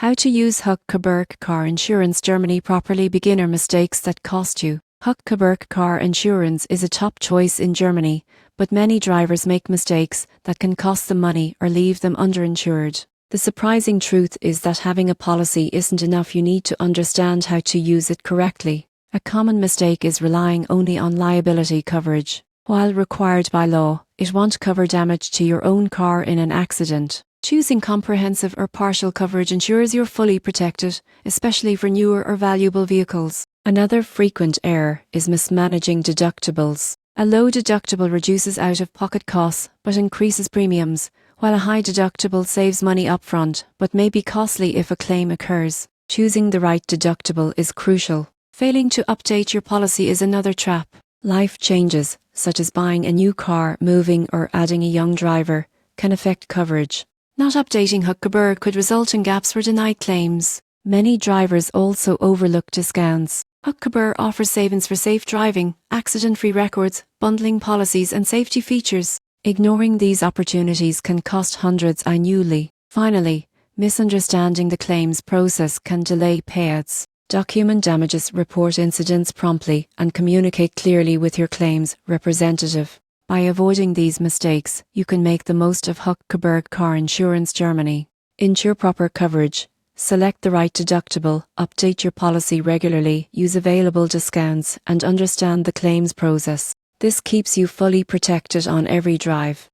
How to use HUK Coburg car insurance Germany properly. Beginner mistakes that cost you. HUK Coburg car insurance is a top choice in Germany, but many drivers make mistakes that can cost them money or leave them underinsured. The surprising truth is that having a policy isn't enough. You need to understand how to use it correctly. A common mistake is relying only on liability coverage. While required by law, it won't cover damage to your own car in an accident. Choosing comprehensive or partial coverage ensures you're fully protected, especially for newer or valuable vehicles. Another frequent error is mismanaging deductibles. A low deductible reduces out-of-pocket costs but increases premiums, while a high deductible saves money upfront but may be costly if a claim occurs. Choosing the right deductible is crucial. Failing to update your policy is another trap. Life changes, such as buying a new car, moving, or adding a young driver, can affect coverage. Not updating HUK Coburg could result in gaps or denied claims. Many drivers also overlook discounts. HUK Coburg offers savings for safe driving, accident-free records, bundling policies, and safety features. Ignoring these opportunities can cost hundreds annually. Finally, misunderstanding the claims process can delay payouts. Document damages, report incidents promptly, and communicate clearly with your claims representative. By avoiding these mistakes, you can make the most of HUK Coburg car insurance Germany. Ensure proper coverage. Select the right deductible, update your policy regularly, use available discounts, and understand the claims process. This keeps you fully protected on every drive.